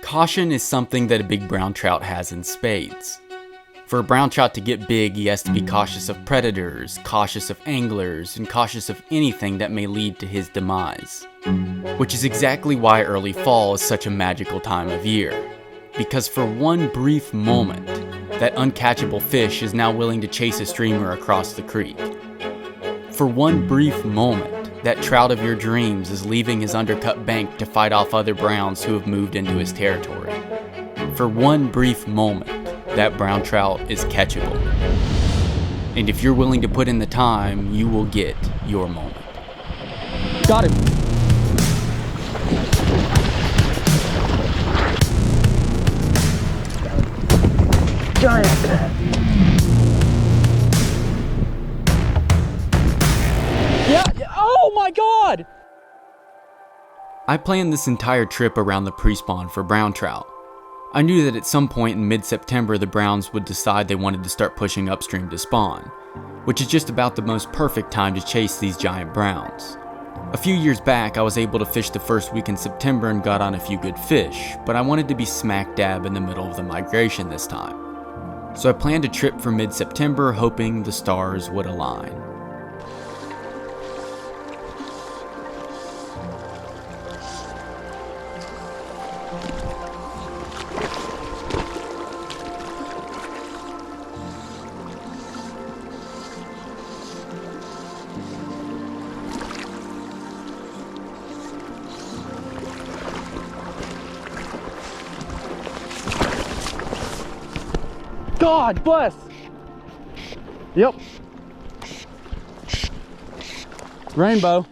Caution is something that a big brown trout has in spades. For a brown trout to get big, he has to be cautious of predators, cautious of anglers, and cautious of anything that may lead to his demise. Which is exactly why early fall is such a magical time of year. Because for one brief moment, that uncatchable fish is now willing to chase a streamer across the creek. For one brief moment, that trout of your dreams is leaving his undercut bank to fight off other browns who have moved into his territory. For one brief moment, that brown trout is catchable. And if you're willing to put in the time, you will get your moment. Got him. Giant. Yeah, oh my God! I planned this entire trip around the pre-spawn for brown trout. I knew that at some point in mid-September the browns would decide they wanted to start pushing upstream to spawn, which is just about the most perfect time to chase these giant browns. A few years back I was able to fish the first week in September and got on a few good fish, but I wanted to be smack dab in the middle of the migration this time. So I planned a trip for mid-September hoping the stars would align. God bless. Yep. Rainbow.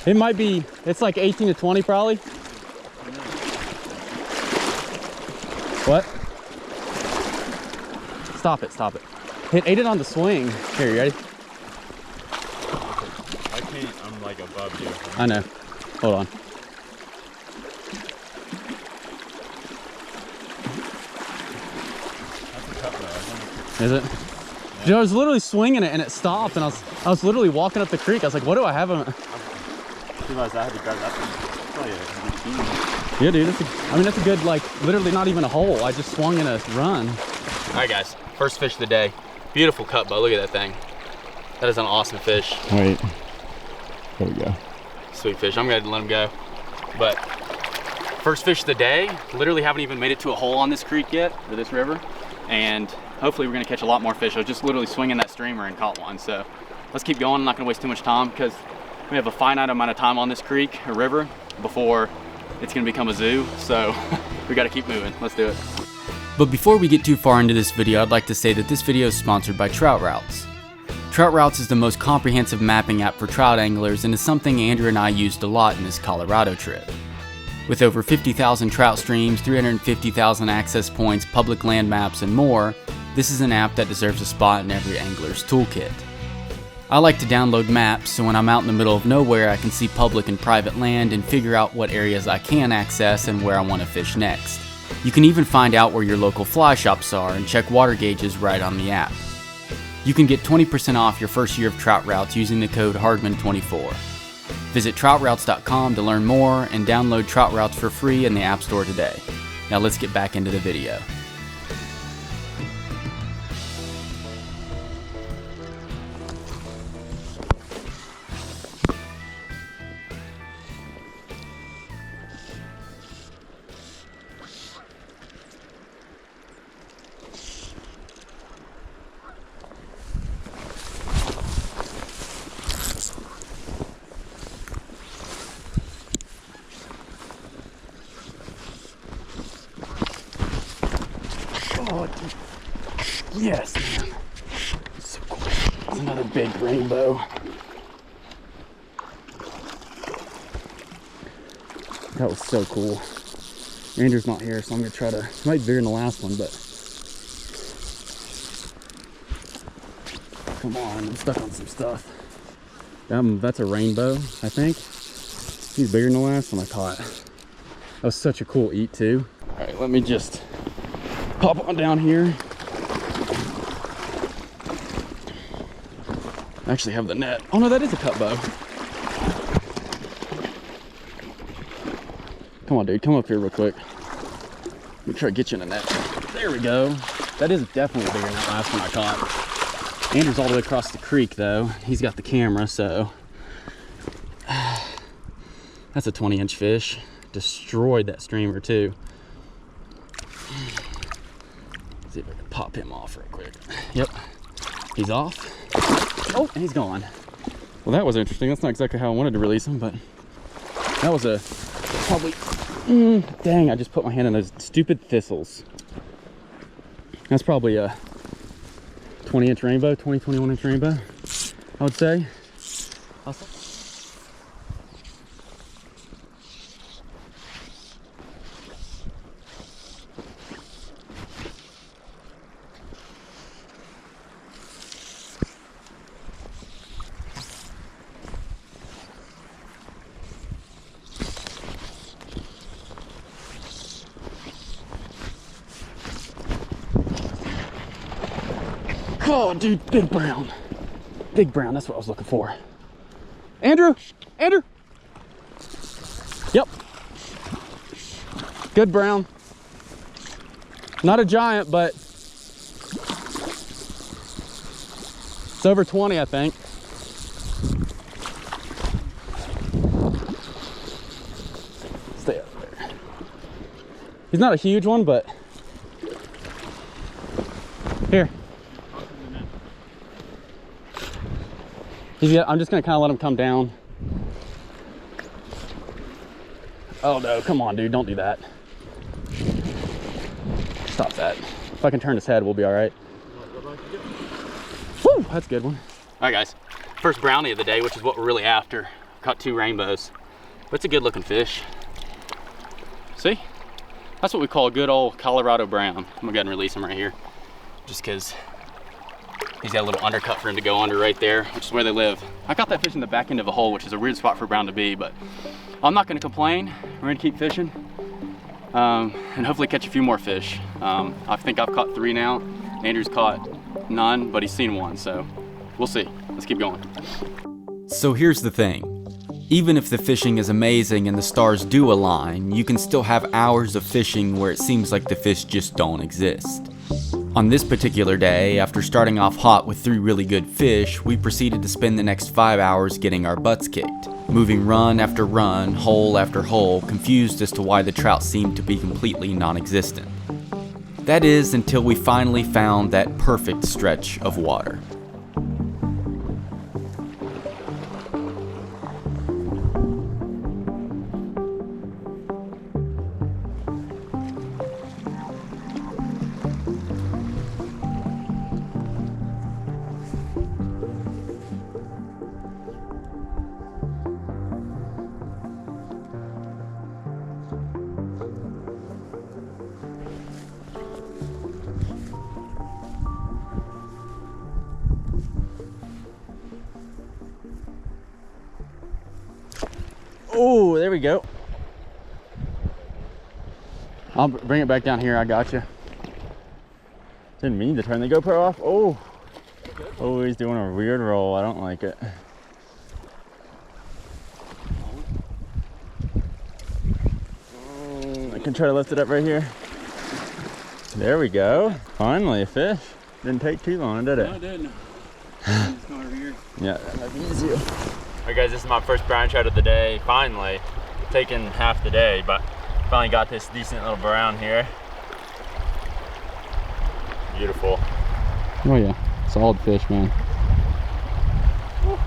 It might be, it's like 18 to 20 probably. What? Stop it, stop it. Hit it on the swing. Here, you ready? I can't, I'm like above you. I know. Hold on. That's a cup though, I think. Is it? Yeah. Dude, I was literally swinging it and it stopped and I was literally walking up the creek. I was like, what do I have? I realized I had to grab that thing. Probably a good team. Yeah, dude, that's a good, like, literally not even a hole. I just swung in a run. All right, guys, first fish of the day. Beautiful cut bow, look at that thing. That is an awesome fish. Wait, there we go. Sweet fish, I'm gonna let him go. But first fish of the day, literally haven't even made it to a hole on this creek yet, or this river. And hopefully we're gonna catch a lot more fish. I was just literally swinging that streamer and caught one. So let's keep going. I'm not gonna waste too much time because we have a finite amount of time on this creek or river before it's gonna become a zoo. So we gotta keep moving, let's do it. But before we get too far into this video, I'd like to say that this video is sponsored by Trout Routes. Trout Routes is the most comprehensive mapping app for trout anglers and is something Andrew and I used a lot in this Colorado trip. With over 50,000 trout streams, 350,000 access points, public land maps, and more, this is an app that deserves a spot in every angler's toolkit. I like to download maps so when I'm out in the middle of nowhere I can see public and private land and figure out what areas I can access and where I want to fish next. You can even find out where your local fly shops are and check water gauges right on the app. You can get 20% off your first year of Trout Routes using the code Hardman24. Visit troutroutes.com to learn more and download Trout Routes for free in the App Store today. Now let's get back into the video. Oh, dude. Yes, man. So cool. That's another big rainbow. That was so cool. Andrew's not here, so I'm gonna try to, it might be bigger than the last one, but come on, I'm stuck on some stuff. That's a rainbow, I think. He's bigger than the last one I caught. That was such a cool eat too. All right, let me just pop on down here. I actually have the net. Oh no, that is a cut bow. Come on, dude, come up here real quick. Make sure I get you in the net. There we go. That is definitely bigger than that last one I caught. Andrew's all the way across the creek though. He's got the camera, so. That's a 20-inch fish. Destroyed that streamer too. Let's see if I can pop him off real quick. Yep, he's off. Oh, and he's gone. Well, that was interesting. That's not exactly how I wanted to release him, but that was a probably, dang, I just put my hand in those stupid thistles. That's probably a 20-inch rainbow, 21-inch rainbow, I would say. Awesome. Oh, dude, big brown. Big brown, that's what I was looking for. Andrew, Andrew. Yep. Good brown. Not a giant, but it's over 20, I think. Stay up there. He's not a huge one, but here. I'm just gonna kind of let him come down. Oh no, come on, dude, don't do that. Stop that. If I can turn his head, we'll be all right. Woo, that's a good one. All right, guys. First brownie of the day, which is what we're really after. Caught 2 rainbows, but it's a good looking fish. See? That's what we call a good old Colorado brown. I'm gonna go ahead and release him right here, just because he's got a little undercut for him to go under right there, which is where they live. I caught that fish in the back end of a hole, which is a weird spot for brown to be, but I'm not gonna complain. We're gonna keep fishing and hopefully catch a few more fish. I think I've caught 3 now. Andrew's caught none, but he's seen 1, so we'll see. Let's keep going. So here's the thing. Even if the fishing is amazing and the stars do align, you can still have hours of fishing where it seems like the fish just don't exist. On this particular day, after starting off hot with 3 really good fish, we proceeded to spend the next 5 hours getting our butts kicked, moving run after run, hole after hole, confused as to why the trout seemed to be completely non-existent. That is, until we finally found that perfect stretch of water. Oh, there we go. I'll bring it back down here. I got you. Didn't mean to turn the GoPro off. Oh, oh, he's doing a weird roll. I don't like it. I can try to lift it up right here. There we go. Finally, a fish. Didn't take too long, did it? No, it didn't. Just going over here. Yeah, that might be easier. All right, guys, this is my first brown trout of the day. Finally, taken half the day, but finally got this decent little brown here. Beautiful. Oh yeah, solid fish, man. All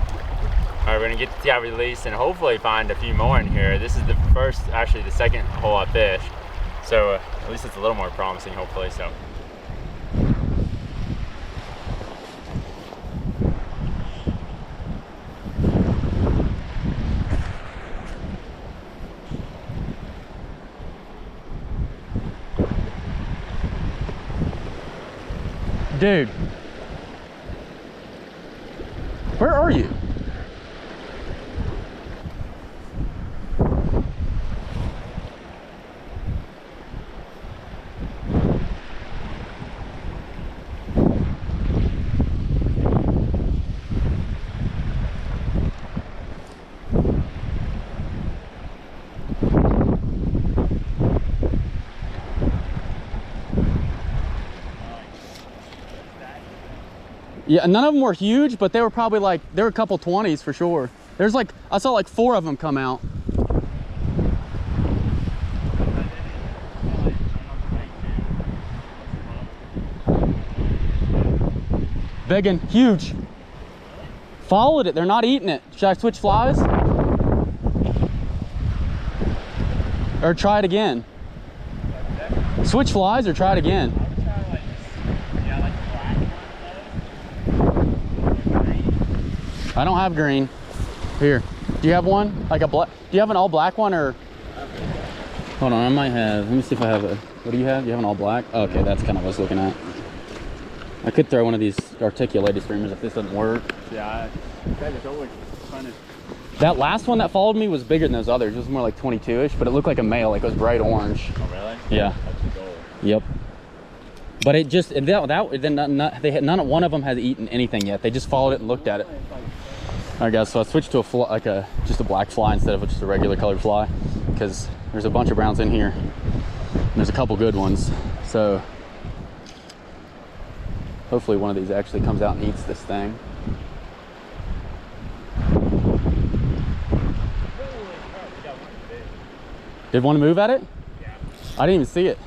right, we're gonna get the TI release and hopefully find a few more in here. This is the first, actually the second hole I fished. So at least it's a little more promising, hopefully, so. Dude, where are you? Yeah, none of them were huge, but they were probably like, there were a couple 20s for sure. There's like, I saw like 4 of them come out. Big and huge. Followed it, they're not eating it. Should I switch flies? Or try it again? Switch flies or try it again? I don't have green. Here, do you have one? Like a black, do you have an all black one or? Hold on, I might have, let me see if I have a, what do you have? You have an all black? Oh, okay, that's kind of what I was looking at. I could throw one of these articulated streamers if this doesn't work. Yeah, it's always fun to... That last one that followed me was bigger than those others. It was more like 22-ish, but it looked like a male, like it was bright orange. Oh, really? Yeah. That's the goal. Yep. But it just, then none one of them has eaten anything yet. They just followed it and looked at it. All right, guys, so I switched to a fly, like just a black fly instead of just a regular colored fly, because there's a bunch of browns in here. And there's a couple good ones. So hopefully one of these actually comes out and eats this thing. Did one move at it? Yeah. I didn't even see it.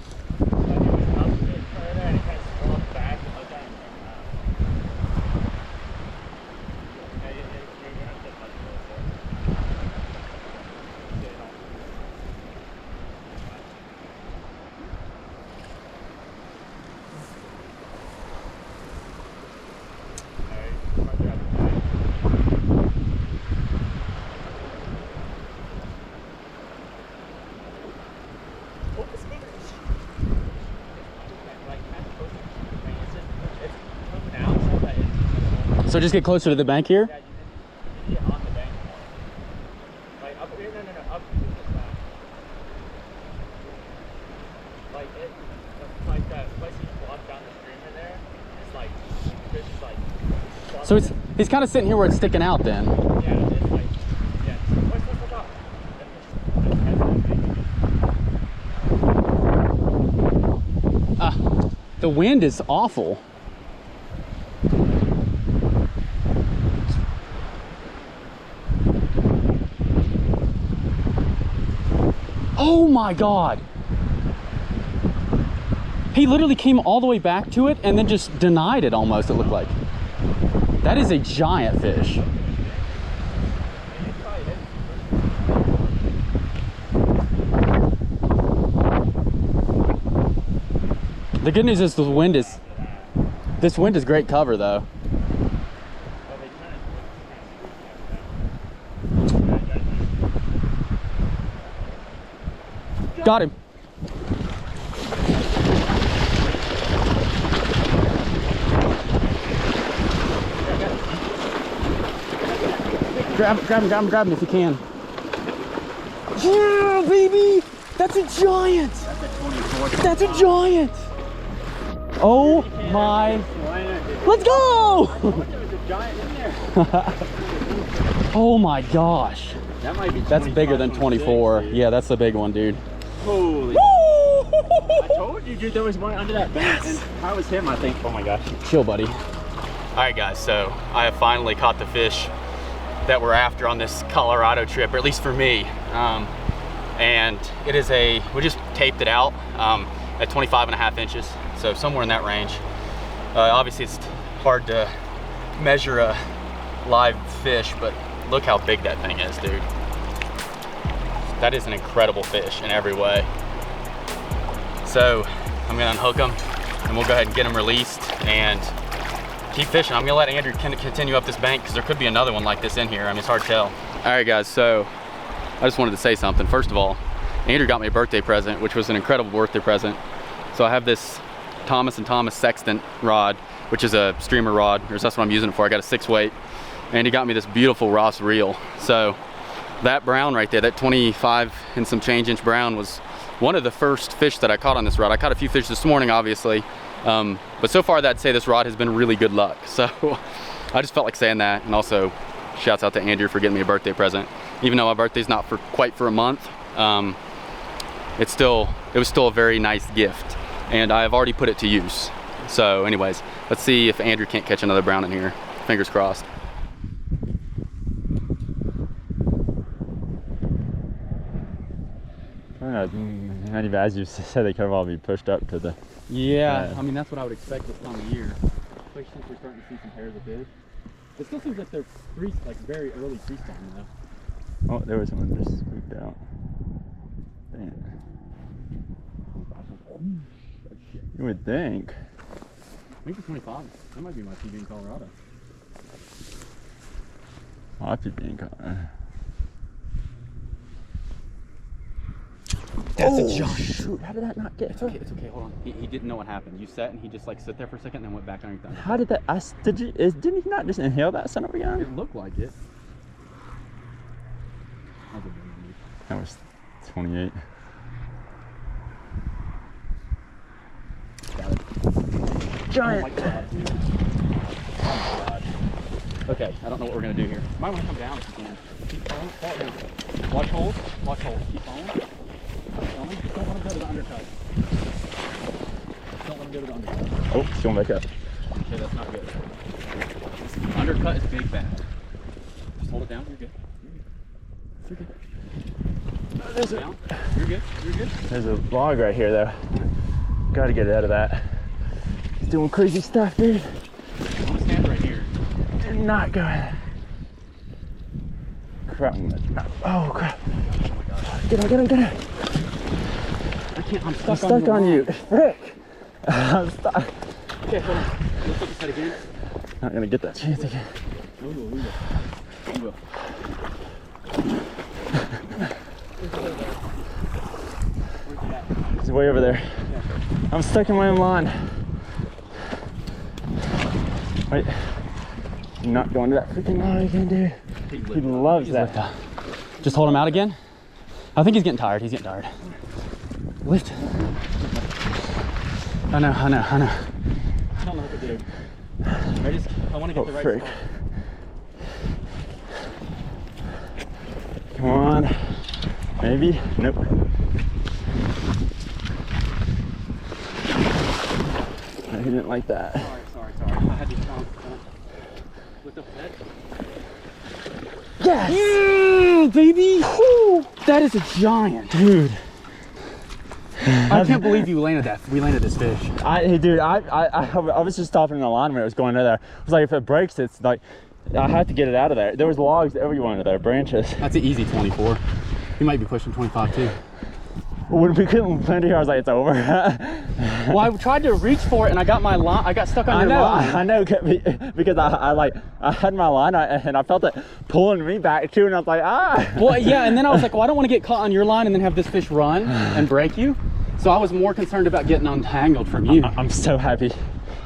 So just get closer to the bank here? Yeah, you get on the bank more. Like up here, no, up to the back. Like it, like that place you walk down the streamer there, it's like, fish is like... So he's kind of sitting here where it's sticking out then. Yeah, it's like, yeah. What's up? The wind is awful. Oh my God. He literally came all the way back to it and then just denied it almost, it looked like. That is a giant fish. The good news is this wind is great cover though. Got him. Grab him if you can. Yeah, baby! That's a giant! That's a giant! Oh my... Let's go! Oh my gosh. That might be That's bigger than 24. Dude. Yeah, that's the big one, dude. Holy. I told you, dude, there was one under that bank. And I was him, I think. Oh my gosh. Chill, buddy. All right, guys, so I have finally caught the fish that we're after on this Colorado trip, or at least for me. And it is we just taped it out at 25.5 inches, so somewhere in that range. Obviously, it's hard to measure a live fish, but look how big that thing is, dude. That is an incredible fish in every way. So I'm gonna unhook him and we'll go ahead and get him released and keep fishing. I'm gonna let Andrew continue up this bank because there could be another one like this in here. I mean, it's hard to tell. All right, guys, so I just wanted to say something. First of all, Andrew got me a birthday present, which was an incredible birthday present. So I have this Thomas & Thomas Sextant rod, which is a streamer rod, or that's what I'm using it for. I got a 6-weight, and he got me this beautiful Ross reel. So that brown right there, that 25 and some change inch brown, was one of the first fish that I caught on this rod. I caught a few fish this morning, obviously, but so far I'd say this rod has been really good luck. So I just felt like saying that, and also shouts out to Andrew for getting me a birthday present. Even though my birthday's not quite for a month, it was still a very nice gift, and I have already put it to use. So anyways, Let's see if Andrew can't catch another brown in here. Fingers crossed. As you said, they could all be pushed up to the... Yeah, I mean, that's what I would expect this time of year. Especially since we're starting to see some pairs of fish. It still seems like they're very early pre-spawning though. Oh, there was one just scooped out. Dang. You would think. I think it's 25. That might be my TV in Colorado. I'll have to be in Colorado. That's a giant. Shoot, how did that not get It's okay, hold on. He didn't know what happened. You sat and he just like sit there for a second and then went back underneath the undercut. How did that, didn't he not just inhale that son of a gun? It looked like it. That was 28. Got it. Giant. Oh my God. Oh my God. Okay, I don't know what we're gonna do here. Might want to come down if you can. Keep following, fall down. Watch holes, keep following. Don't let him go to the undercut. Don't let him go to the undercut. Oh, he's going back up. Okay, that's not good. Undercut is big bad. Just hold it down, you're good. You're good. You're good. You're good. There's a log right here though. Gotta get it out of that. He's doing crazy stuff, dude. I'm gonna stand right here. Did not go in. Crap. Oh crap. Get him. I can't, I'm I'm stuck on you. Frick. I'm stuck. Okay, hold on. Let's look at that again. Not gonna get that chance again. We will. He's way over there. I'm stuck in my own line. Wait. I'm not going to that freaking line again, dude. He loves that. Just hold him out again. I think he's getting tired. Lift. I know. I don't know what to do. I want to get the right frick. spot. Come on. Maybe. Nope. No, he didn't like that. Sorry. I had to strong. Lift up the head. Yes! Yeah, baby! Woo. That is a giant. Dude. I can't believe you landed that. We landed this fish. I was just stopping in the line when it was going in there. I was like, if it breaks, it's like, I have to get it out of there. There was logs everywhere under there, branches. That's an easy 24. You might be pushing 25 too. When we couldn't land here, I was like, it's over. Well, I tried to reach for it and I got my line. I got stuck on your line. I know, because I had my line and I felt it pulling me back too, and I was like, ah. Well, yeah, and then I was like, well, I don't want to get caught on your line and then have this fish run and break you. So I was more concerned about getting untangled from you. I'm so happy to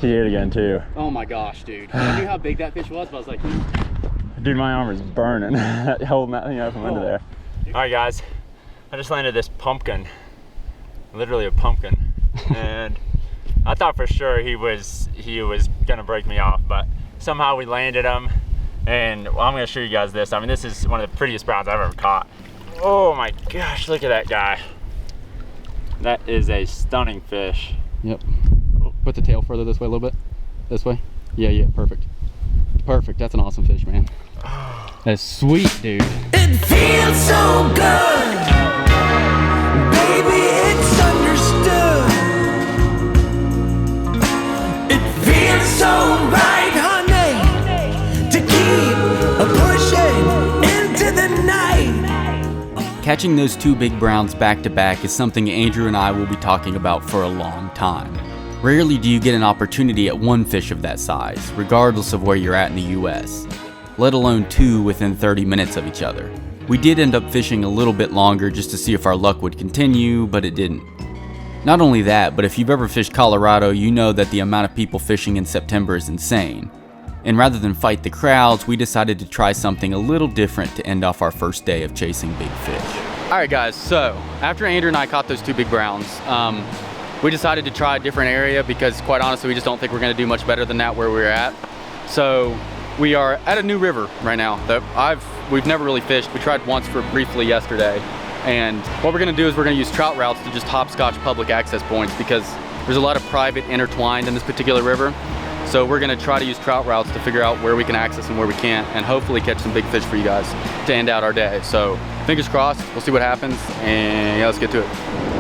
hear it again too. Oh my gosh, dude. I knew how big that fish was, but I was like, dude, my arm is burning holding that thing up from under there. All right, guys. I just landed this pumpkin, literally a pumpkin, and I thought for sure he was gonna break me off, but somehow we landed him. And well, I'm gonna show you guys this. I mean, this is one of the prettiest browns I've ever caught. Oh my gosh, look at that guy. That is a stunning fish. Yep. Put the tail further this way a little bit. This way. Yeah, perfect. Perfect. That's an awesome fish, man. That's sweet, dude. It feels so good, baby, it's understood. It feels so right, honey, to keep pushing into the night. Catching those two big browns back to back is something Andrew and I will be talking about for a long time. Rarely do you get an opportunity at one fish of that size, regardless of where you're at in the US, let alone two within 30 minutes of each other. We did end up fishing a little bit longer just to see if our luck would continue, but it didn't. Not only that, but if you've ever fished Colorado, you know that the amount of people fishing in September is insane. And rather than fight the crowds, we decided to try something a little different to end off our first day of chasing big fish. All right, guys, so after Andrew and I caught those two big browns, we decided to try a different area because quite honestly, we just don't think we're gonna do much better than that where we're at. So we are at a new river right now that we've never really fished. We tried once briefly yesterday. And what we're gonna do is we're gonna use trout routes to just hopscotch public access points because there's a lot of private intertwined in this particular river. So we're gonna try to use trout routes to figure out where we can access and where we can't, and hopefully catch some big fish for you guys to end out our day. So fingers crossed, we'll see what happens, and yeah, let's get to it.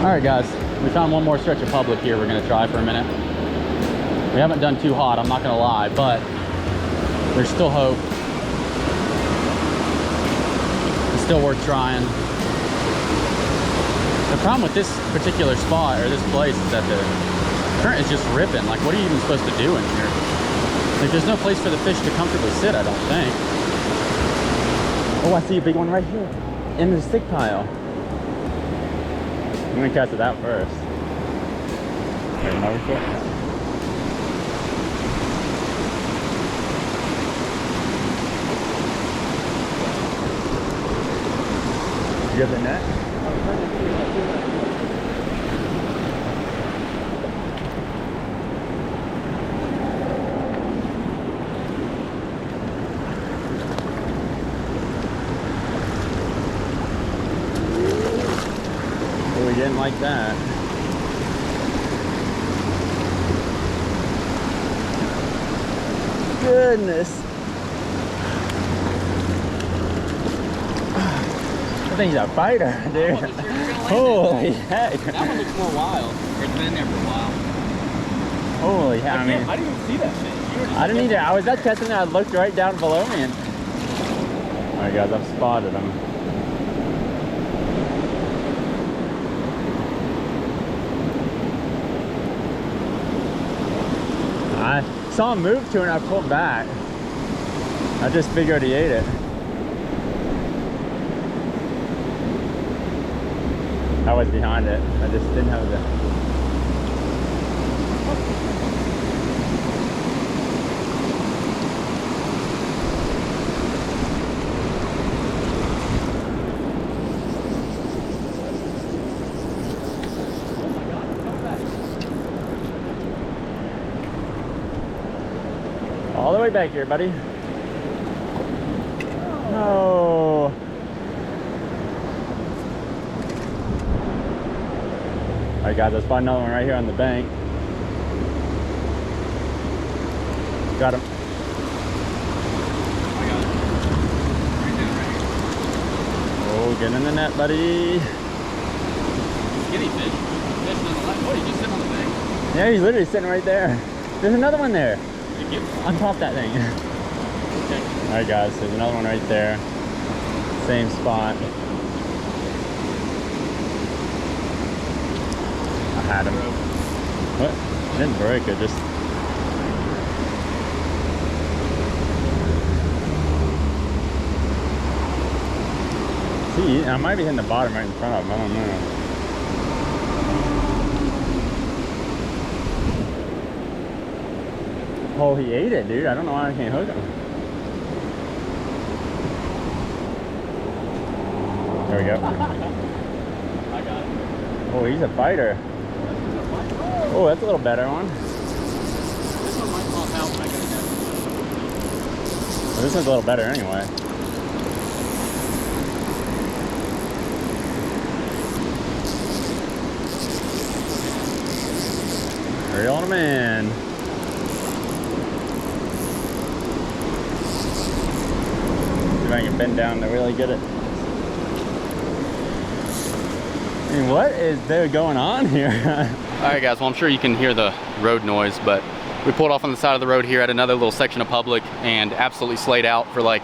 All right guys, we found one more stretch of public here we're gonna try for a minute. We haven't done too hot, I'm not gonna lie, but there's still hope. It's still worth trying. The problem with this particular spot, or this place, is that the current is just ripping. Like, what are you even supposed to do in here? Like, there's no place for the fish to comfortably sit, I don't think. Oh, I see a big one right here in the stick pile. I'm gonna cast it out first. Wait, another foot. You have the net? We didn't like that. Goodness. I think he's a fighter, dude. Holy heck. That one looks more wild. It's been there for a while. Holy heck. I mean, I didn't even see that fish. I didn't either. I was not catching it. I looked right down below me. And... all right, guys, I've spotted him. I saw him move to it and I pulled back. I just figured he ate it. I was behind it. I just didn't have the... all the way back here, buddy. No. All right, guys, let's find another one right here on the bank. Got him. I got it. Right there, right here. Oh, get in the net, buddy. Skinny fish. Fish on the left. Oh, he's just sitting on the bank. Yeah, he's literally sitting right there. There's another one there. On top of that thing. Okay. All right, guys, there's another one right there. Same spot. I had him. What? I didn't break it, just... see, I might be hitting the bottom right in front of him, I don't know. Oh, he ate it, dude. I don't know why I can't hook him. There we go. I got it. Oh, he's a fighter. Oh, that's a little better one. This one might pop out when I get it. Well, this one's a little better anyway. Reeling him in. See if I can bend down to really get it. I mean, what is there going on here? All right, guys, well, I'm sure you can hear the road noise, but we pulled off on the side of the road here at another little section of public and absolutely slayed out for like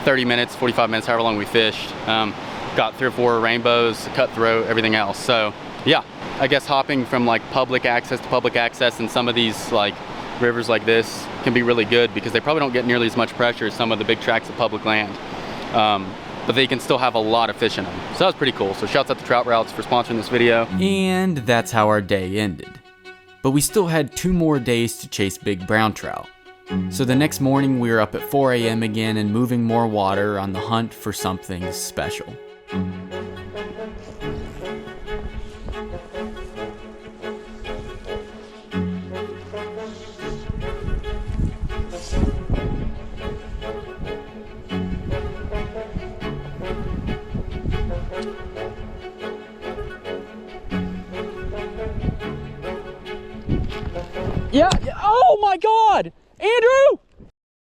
30 minutes, 45 minutes, however long we fished. Got 3 or 4 rainbows, cutthroat, everything else. So yeah, I guess hopping from like public access to public access in some of these like rivers like this can be really good because they probably don't get nearly as much pressure as some of the big tracts of public land. But they can still have a lot of fish in them. So that was pretty cool. So shouts out to Trout Routes for sponsoring this video. And that's how our day ended. But we still had 2 more days to chase big brown trout. So the next morning we were up at 4 a.m. again and moving more water on the hunt for something special. Yeah, yeah. Oh my God! Andrew!